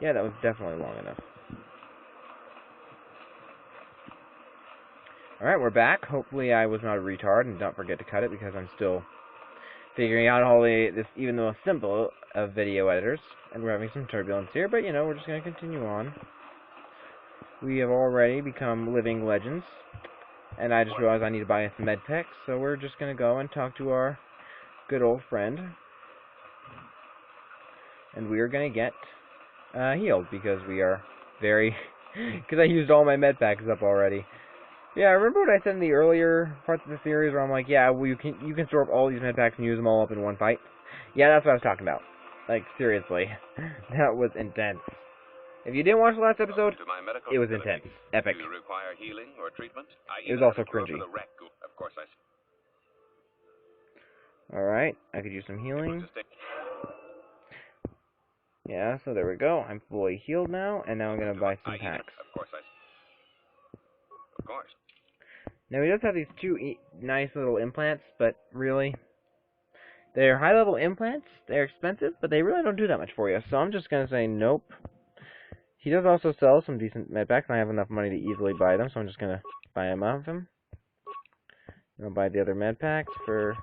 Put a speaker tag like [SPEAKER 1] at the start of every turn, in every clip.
[SPEAKER 1] Yeah, that was definitely long enough. Alright, we're back. Hopefully I was not a retard and don't forget to cut it because I'm still figuring out all this, even though simple, of video editors. And we're having some turbulence here, but you know, we're just going to continue on. We have already become living legends. And I just realized I need to buy some med packs, so we're just going to go and talk to our good old friend. And we are going to get healed because we are very... because I used all my med packs up already. Yeah, remember what I said in the earlier parts of the series where I'm like, yeah, well, you can store up all these med packs and use them all up in one fight? Yeah, that's what I was talking about. Like, seriously. That was intense. If you didn't watch the last episode, it was intense. Epic.
[SPEAKER 2] Do you require healing or treatment?
[SPEAKER 1] It was also cringy.
[SPEAKER 2] Of course
[SPEAKER 1] Alright, I could use some healing. Yeah, so there we go. I'm fully healed now, and now I'm going to buy some packs.
[SPEAKER 2] Of course.
[SPEAKER 1] Now, he does have these two nice little implants, but really, they're high-level implants. They're expensive, but they really don't do that much for you. So I'm just going to say nope. He does also sell some decent med packs, and I have enough money to easily buy them, so I'm just going to buy them off him. I'll buy the other med packs for...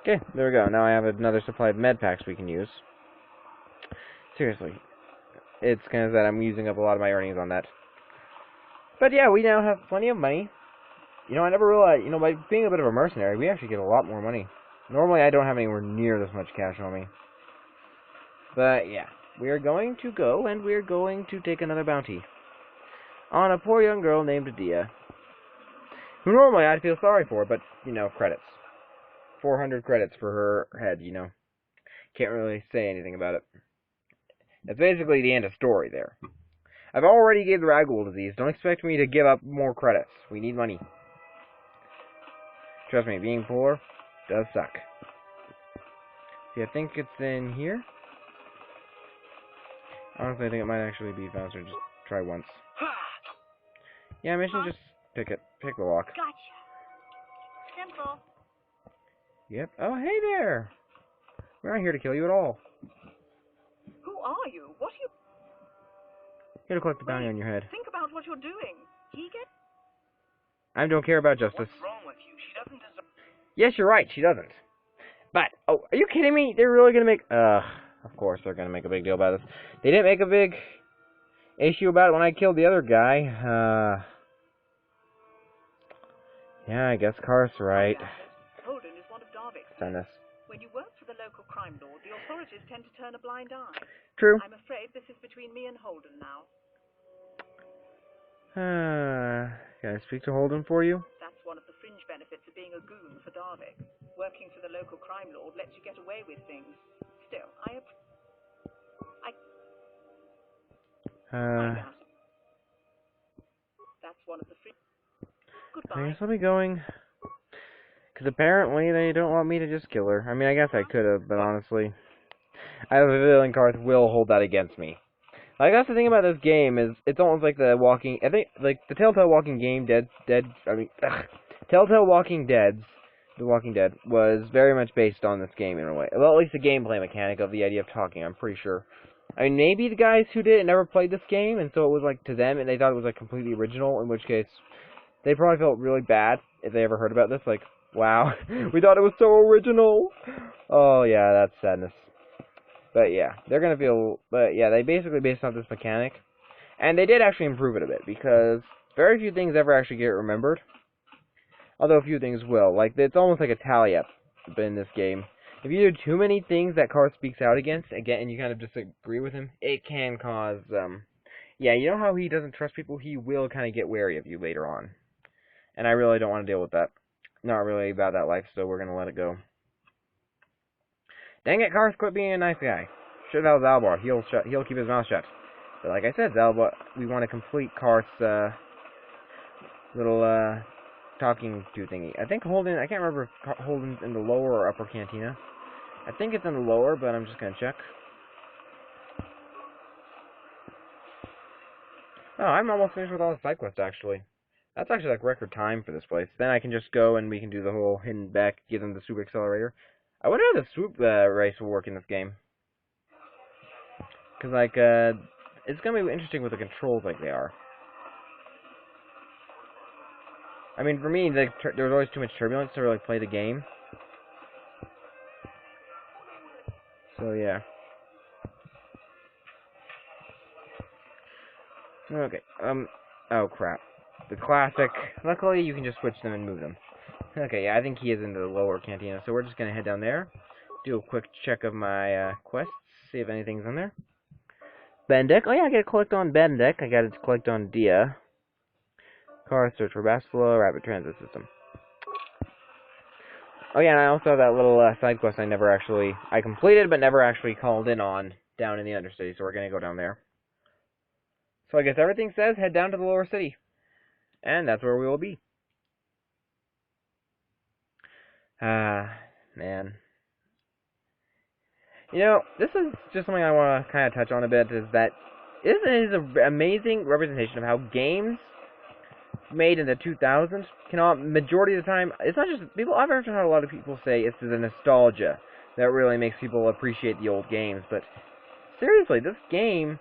[SPEAKER 1] Okay, there we go. Now I have another supply of med packs we can use. Seriously. It's kind of that I'm using up a lot of my earnings on that. But yeah, we now have plenty of money. You know, I never realized, you know, by being a bit of a mercenary, we actually get a lot more money. Normally, I don't have anywhere near this much cash on me. But yeah, we are going to go, and we are going to take another bounty. On a poor young girl named Dia. Who normally I'd feel sorry for, but, you know, credits. 400 credits for her head, you know. Can't really say anything about it. That's basically the end of story there. I've already gave the Ragul disease. Don't expect me to give up more credits. We need money. Trust me, being poor does suck. See, I think it's in here. Honestly, I think it might actually be faster. Just try once. Yeah, mission, just pick it. Pick the lock.
[SPEAKER 3] Gotcha. Simple.
[SPEAKER 1] Yep. Oh, hey there! We're not here to kill you at all.
[SPEAKER 3] Who are you? What are you...
[SPEAKER 1] Here to collect the bounty on your head.
[SPEAKER 3] Think about what you're doing. Eager?
[SPEAKER 1] I don't care about justice.
[SPEAKER 2] What's wrong with you? She doesn't deserve...
[SPEAKER 1] Yes, you're right, she doesn't. But, oh, are you kidding me? They're really gonna make... of course they're gonna make a big deal about this. They didn't make a big issue about it when I killed the other guy. Yeah, I guess Karth's right.
[SPEAKER 3] Holden is one of Darvik's.
[SPEAKER 1] Dennis.
[SPEAKER 3] When you work for the local crime lord, the authorities tend to turn a blind eye.
[SPEAKER 1] True.
[SPEAKER 3] I'm afraid this is between me and Holden now.
[SPEAKER 1] Can I speak to Holden for you?
[SPEAKER 3] That's one of the fringe benefits of being a goon for Darvik. Working for the local crime lord lets you get away with things. Still, that's one of the fringe... Goodbye.
[SPEAKER 1] I guess I'll be going. Because apparently they don't want me to just kill her. I mean, I guess I could have, but honestly, I have a feeling Karth will hold that against me. Like, that's the thing about this game, is it's almost like the Walking... I think, like, the Telltale Walking Telltale Walking Dead's The Walking Dead was very much based on this game in a way. Well, at least the gameplay mechanic of the idea of talking, I'm pretty sure. I mean, maybe the guys who did it never played this game, and so it was, like, to them, and they thought it was, like, completely original, in which case, they probably felt really bad if they ever heard about this, like, wow, we thought it was so original. Oh, yeah, that's sadness. But, yeah, they're gonna feel, but, yeah, they basically based on this mechanic, and they did actually improve it a bit, because very few things ever actually get remembered, although a few things will. Like, it's almost like a tally-up in this game. If you do too many things that Karth speaks out against, again, and you kind of disagree with him, it can cause, yeah, you know how he doesn't trust people? He will kind of get wary of you later on. And I really don't want to deal with that. Not really about that life, so we're going to let it go. Dang it, Karth, quit being a nice guy. Should have Zalbar. He'll keep his mouth shut. But like I said, Zalbar, we want to complete Karth's, little, talking to thingy. I think Holden, I can't remember if Holden's in the lower or upper cantina. I think it's in the lower, but I'm just going to check. Oh, I'm almost finished with all the side quests, actually. That's actually like record time for this place. Then I can just go and we can do the whole hidden back, give them the super accelerator. I wonder how the swoop race will work in this game. Because, like, it's going to be interesting with the controls like they are. I mean, for me, there was always too much turbulence to really play the game. So, yeah. Okay, oh crap. The classic. Luckily, you can just switch them and move them. Okay, yeah, I think he is in the lower cantina, so we're just gonna head down there, do a quick check of my, quests, see if anything's in there. Bendeck, oh yeah, I gotta collect on Bendeck, I gotta collect on Dia. Car search for Bastila, rapid transit system. Oh yeah, and I also have that little, side quest I completed, but never actually called in on down in the Undercity, so we're gonna go down there. So I guess everything says head down to the lower city. And that's where we will be. Man. You know, this is just something I want to kind of touch on a bit, is that this is an amazing representation of how games made in the 2000s majority of the time, it's not just people, I've heard a lot of people say it's the nostalgia that really makes people appreciate the old games, but seriously, this game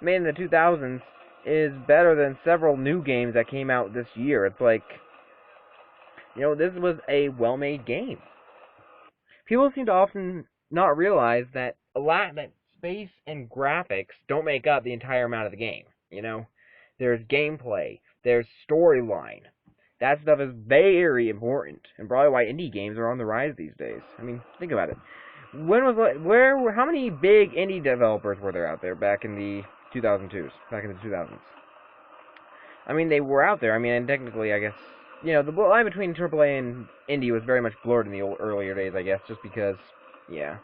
[SPEAKER 1] made in the 2000s is better than several new games that came out this year. It's like, you know, this was a well-made game. People seem to often not realize that that space and graphics don't make up the entire amount of the game. You know, there's gameplay, there's storyline. That stuff is very important, and probably why indie games are on the rise these days. I mean, think about it. How many big indie developers were there out there back in the 2002s, back in the 2000s? I mean, they were out there. I mean, and technically, I guess, you know, the line between AAA and indie was very much blurred in the earlier days, I guess, just because, yeah.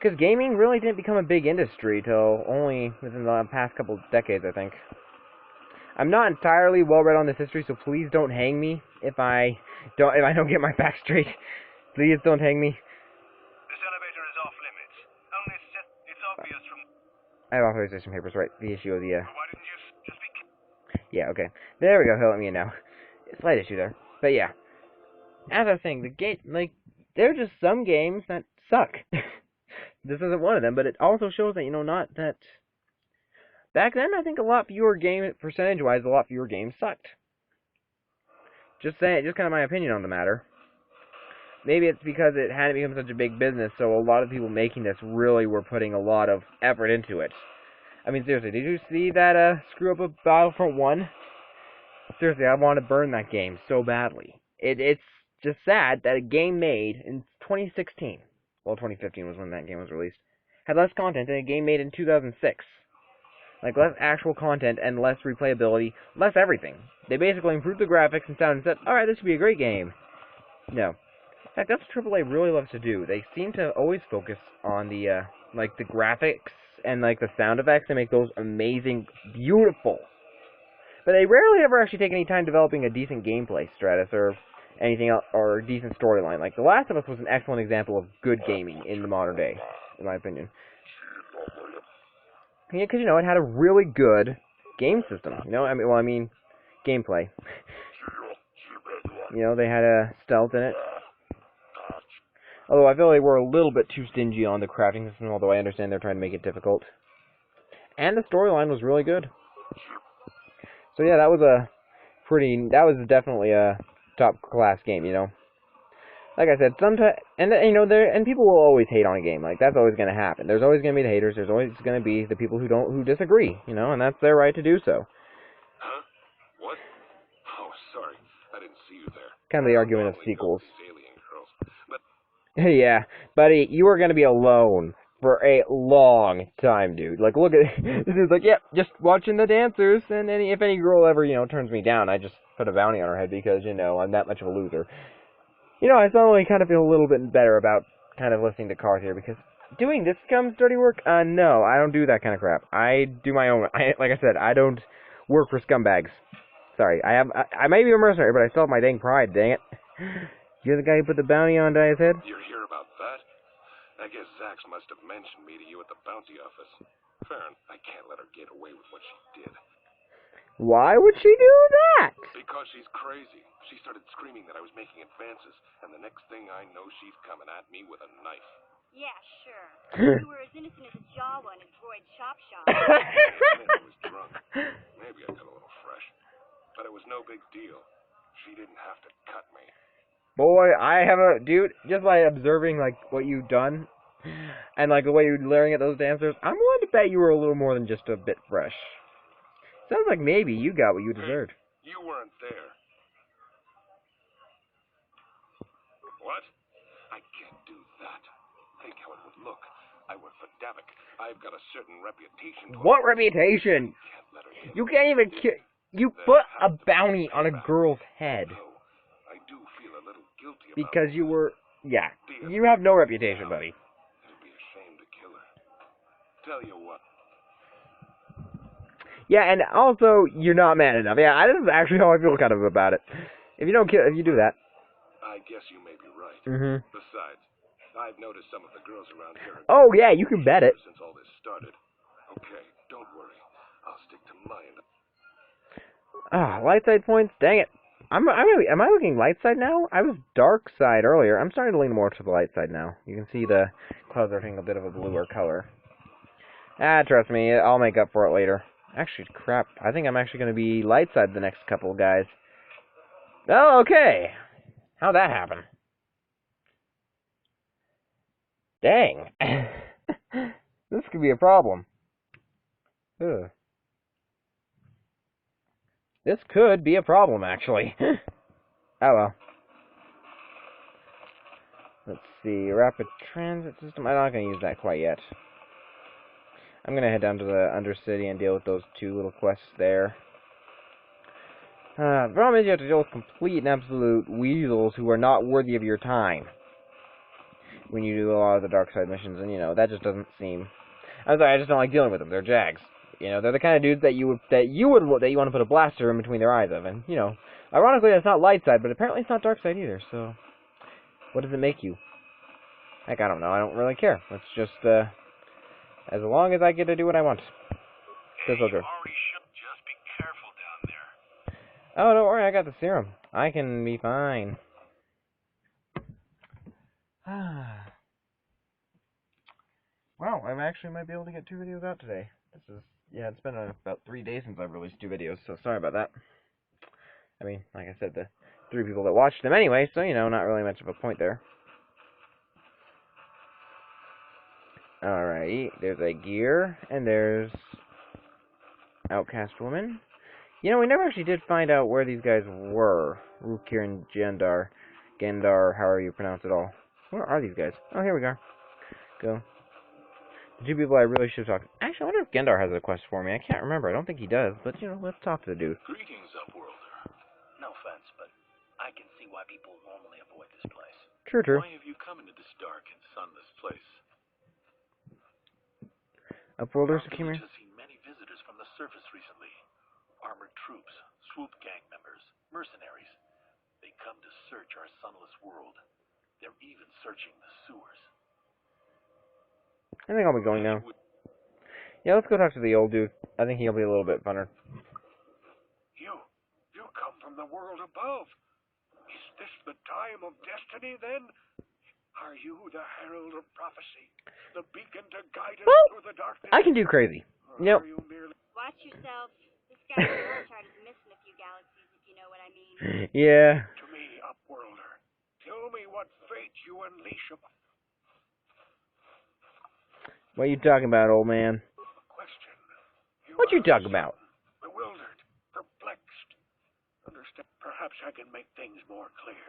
[SPEAKER 1] Because gaming really didn't become a big industry till only within the past couple decades, I think. I'm not entirely well read on this history, so please don't hang me if I don't get my facts straight. Please don't hang me.
[SPEAKER 2] This elevator is off limits. Only it's obvious from...
[SPEAKER 1] I have authorization papers, right? The issue of the,
[SPEAKER 2] Why didn't you just be...
[SPEAKER 1] Yeah, okay. There we go, he'll let me in now. Slight issue there. But yeah. As I was saying, there are just some games that suck. This isn't one of them, but it also shows that, you know, not that... Back then, I think percentage-wise, a lot fewer games sucked. Just kind of my opinion on the matter. Maybe it's because it hadn't become such a big business, so a lot of people making this really were putting a lot of effort into it. I mean, seriously, did you see that, screw-up of Battlefront 1? Seriously, I want to burn that game so badly. It's just sad that a game made in 2016, well, 2015 was when that game was released, had less content than a game made in 2006. Like, less actual content and less replayability, less everything. They basically improved the graphics and sound and said, alright, this should be a great game. No. In fact, that's what AAA really loves to do. They seem to always focus on the, like, the graphics and, like, the sound effects and make those amazing, beautiful. But they rarely ever actually take any time developing a decent gameplay stratus or anything else, or a decent storyline. Like, The Last of Us was an excellent example of good gaming in the modern day, in my opinion. Yeah, because, you know, it had a really good game system. You know, I mean, gameplay. You know, they had a stealth in it. Although I feel they were a little bit too stingy on the crafting system, although I understand they're trying to make it difficult. And the storyline was really good. So yeah, that was definitely a top-class game, you know. Like I said, sometimes, and you know, people will always hate on a game. Like, that's always going to happen. There's always going to be the haters. There's always going to be the people who disagree, you know, and that's their right to do so.
[SPEAKER 2] Huh? What? Oh, sorry. I didn't see you there.
[SPEAKER 1] Kind of the argument of sequels.
[SPEAKER 2] These alien girls. But
[SPEAKER 1] Yeah, buddy, you are going to be alone for a long time, dude. Like, look at this is like, yep, just watching the dancers, and if any girl ever, you know, turns me down, I just put a bounty on her head because, you know, I'm that much of a loser. You know, I suddenly kind of feel a little bit better about kind of listening to Cars here, because doing this comes dirty work? No, I don't do that kind of crap. I do my own. Like I said, I don't work for scumbags. Sorry, I may be a mercenary, but I still have my dang pride, dang it. You're the guy who put the bounty on Dia's head?
[SPEAKER 2] you're here about that? I guess Zax must have mentioned me to you at the bounty office. Fern, I can't let her get away with what she did.
[SPEAKER 1] Why would she do that?
[SPEAKER 2] Because she's crazy. She started screaming that I was making advances, and the next thing I know, she's coming at me with a knife.
[SPEAKER 4] Yeah, sure. You were as innocent as a Jawa in a droid chop shop.
[SPEAKER 2] Admit I was drunk. Maybe I got a little fresh. But it was no big deal. She didn't have to cut me.
[SPEAKER 1] Boy, I have a dude. Just by observing like what you've done, and like the way you're leering at those dancers, I'm willing to bet you were a little more than just a bit fresh. Sounds like maybe you got what you deserved.
[SPEAKER 2] You weren't there. What? I can't do that. Think how it would look. I work for Davik. I've got a certain reputation.
[SPEAKER 1] What reputation?
[SPEAKER 2] Can't let her get
[SPEAKER 1] You can't even you put a bounty on a girl's head
[SPEAKER 2] Oh, I do feel a little guilty about
[SPEAKER 1] because you
[SPEAKER 2] it.
[SPEAKER 1] were, yeah. You have no reputation, buddy.
[SPEAKER 2] It'd be a shame to kill her. Tell you what.
[SPEAKER 1] Yeah, and also you're not man enough. Yeah, this is actually how I feel kind of about it. If you don't kill, if you do that.
[SPEAKER 2] I guess you may be right.
[SPEAKER 1] Mhm.
[SPEAKER 2] Besides, I've noticed some of the girls around here.
[SPEAKER 1] Oh yeah, you can bet it.
[SPEAKER 2] Since all this started. Okay, don't worry. I'll stick to mine.
[SPEAKER 1] Ah, light side points. Dang it. Am I looking light side now? I was dark side earlier. I'm starting to lean more to the light side now. You can see the clouds are taking a bit of a bluer color. Ah, trust me, I'll make up for it later. Actually, crap. I think I'm actually going to be light side the next couple guys. Oh, okay. How'd that happen? Dang. This could be a problem. Ugh. This could be a problem, actually. Oh well. Let's see. Rapid transit system. I'm not going to use that quite yet. I'm going to head down to the Undercity and deal with those two little quests there. The problem is you have to deal with complete and absolute weasels who are not worthy of your time when you do a lot of the dark side missions, and you know that just doesn't seem. I'm sorry, I just don't like dealing with them. They're jags. You know, they're the kind of dudes that you want to put a blaster in between their eyes of, and you know, ironically that's not light side, but apparently it's not dark side either. So, what does it make you? Heck, I don't know. I don't really care. It's just as long as I get to do what I want.
[SPEAKER 2] Hey, you already should. Just be careful down there.
[SPEAKER 1] Oh, don't worry, I got the serum. I can be fine. Well, I actually might be able to get 2 videos out today. Yeah, it's been about 3 days since I've released 2 videos, so sorry about that. I mean, like I said, the 3 people that watched them anyway, so, you know, not really much of a point there. Alrighty, there's a gear, and there's Outcast Woman. You know, we never actually did find out where these guys were. Rukir and Gendar, however you pronounce it all. Where are these guys? Oh, here we go. Go. The 2 people I really should talk to. Actually, I wonder if Gendar has a quest for me. I can't remember. I don't think he does, but, you know, let's talk to the dude.
[SPEAKER 5] Greetings, Upworlder. No offense, but I can see why people normally avoid this place.
[SPEAKER 1] True.
[SPEAKER 5] Why have you come into this dark and sunless place?
[SPEAKER 1] Upworlder,
[SPEAKER 5] Our
[SPEAKER 1] Sakimir?
[SPEAKER 5] village has seen many visitors from the surface recently. Armored troops, swoop gang members, mercenaries. They come to search our sunless world. They're even searching the sewers.
[SPEAKER 1] I think I'll be going now. Yeah, let's go talk to the old dude. I think he'll be a little bit funner.
[SPEAKER 2] You come from the world above. Is this the time of destiny, then? Are you the herald of prophecy? The beacon to guide us through the darkness?
[SPEAKER 1] I can do crazy. Nope.
[SPEAKER 4] Watch yourself. This guy's world chart is missing a few galaxies, if you know what I mean.
[SPEAKER 1] Yeah.
[SPEAKER 2] To me, Upworlder, tell me what fate you unleash upon.
[SPEAKER 1] What you talking about, old man?
[SPEAKER 2] Question.
[SPEAKER 1] What you talking about?
[SPEAKER 2] Bewildered, perplexed. Understand? Perhaps I can make things more clear.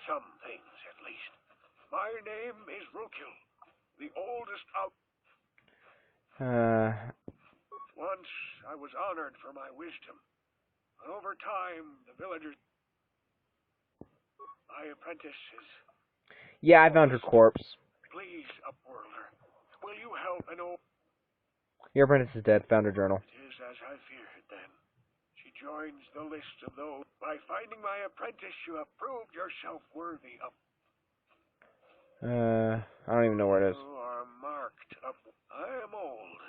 [SPEAKER 2] Some things, at least. My name is Rukil, the oldest of... Once I was honored for my wisdom. But over time, the villagers... My apprentice is...
[SPEAKER 1] Yeah, I found her corpse.
[SPEAKER 2] Please, Upworlder, will you help an old...
[SPEAKER 1] Your apprentice is dead. Found her journal.
[SPEAKER 2] It is as I feared then. She joins the list of those. By finding my apprentice, you have proved yourself worthy of...
[SPEAKER 1] I don't even know where it is.
[SPEAKER 2] You are marked up. I am old.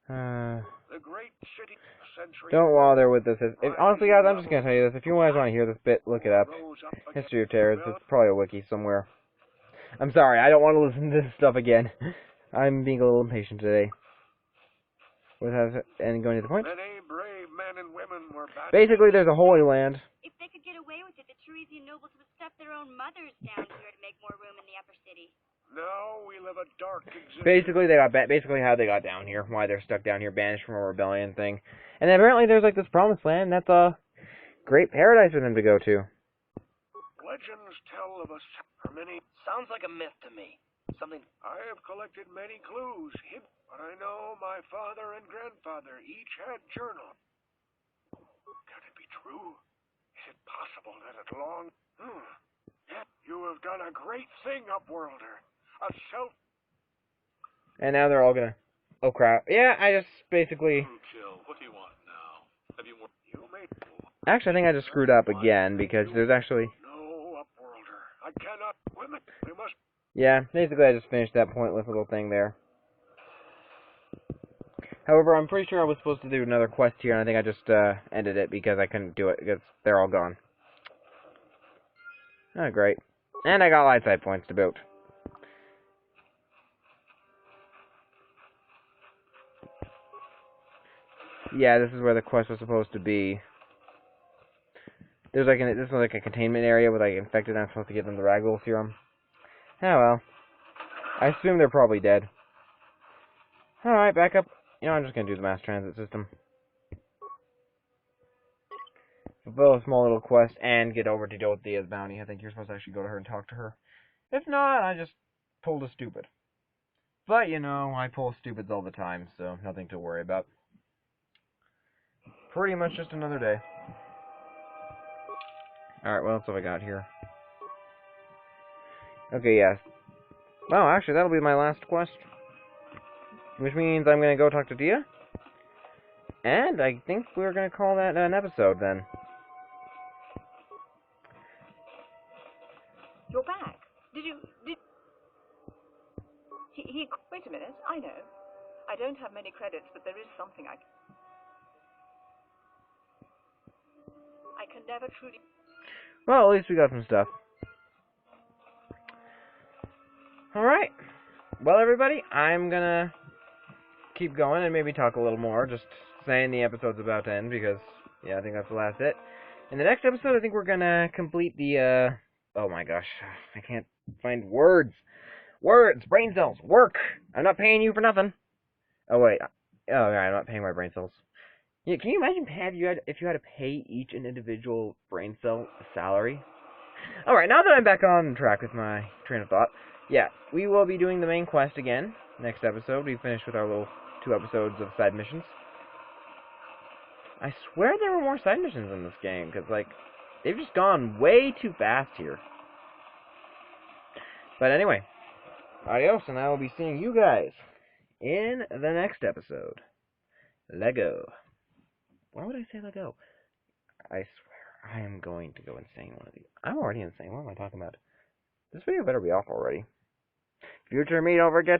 [SPEAKER 2] The great city century.
[SPEAKER 1] Don't bother with this. Honestly, guys, I'm just gonna tell you this. If you guys want to hear this bit, look it up. History of Terrors. It's probably a wiki somewhere. I'm sorry, I don't want to listen to this stuff again. I'm being a little impatient today. And going to the point.
[SPEAKER 2] Many brave men and women were banished.
[SPEAKER 1] Basically, there's a Holy Land.
[SPEAKER 4] If they could get away with it, the Teresian nobles would stuff their own mothers down here to make more room in the upper city.
[SPEAKER 2] Now we live a dark existence.
[SPEAKER 1] Basically, basically how they got down here, why they're stuck down here, banished from a rebellion thing. And then apparently there's like this promised land. That's a great paradise for them to go to.
[SPEAKER 2] Legends tell of us many.
[SPEAKER 6] Sounds like a myth to me. Something.
[SPEAKER 2] I have collected many clues, but I know my father and grandfather each had journals. Can it be true? Is it possible that at long... You have done a great thing, Upworlder. A self...
[SPEAKER 1] And now they're all gonna... Oh crap. Yeah, I just basically...
[SPEAKER 5] Chill. What do you want now? Have you more...
[SPEAKER 2] You made...
[SPEAKER 1] Actually, I think I just screwed up again, because there's actually...
[SPEAKER 2] No, Upworlder. I cannot... Women, we must...
[SPEAKER 1] Yeah, basically I just finished that pointless little thing there. However, I'm pretty sure I was supposed to do another quest here, and I think I just ended it because I couldn't do it, because they're all gone. Oh, great. And I got light side points to boot. Yeah, this is where the quest was supposed to be. There's like this was like a containment area with like infected. I'm supposed to give them the ragdoll serum. Oh well. I assume they're probably dead. Alright, back up. You know, I'm just gonna do the mass transit system. Fulfill a small little quest and get over to Dorothea's bounty. I think you're supposed to actually go to her and talk to her. If not, I just pulled a stupid. But, you know, I pull stupids all the time, so nothing to worry about. Pretty much just another day. Alright, what else have I got here? Okay, yes. Well, actually, that'll be my last quest. Which means I'm going to go talk to Dia. And I think we're going to call that an episode, then.
[SPEAKER 3] You're back. Did... Wait a minute, I know. I don't have many credits, but there is something I can never truly...
[SPEAKER 1] Well, at least we got some stuff. Alright. Well, everybody, I'm gonna keep going and maybe talk a little more, just saying the episode's about to end, because, yeah, I think that's the last bit. In the next episode, I think we're gonna complete the, oh my gosh, I can't find words. Words! Brain cells! Work! I'm not paying you for nothing. Oh, wait. Oh, yeah, I'm not paying my brain cells. Yeah, can you imagine if you had to pay each an individual brain cell a salary? Alright, now that I'm back on track with my train of thought, yeah, we will be doing the main quest again next episode. We finished with our little 2 episodes of side missions. I swear there were more side missions in this game, because, like, they've just gone way too fast here. But anyway, adios, and I will be seeing you guys in the next episode. Lego. Why would I say Lego? I swear, I am going to go insane one of these. I'm already insane. What am I talking about? This video better be off already. Future me, don't forget to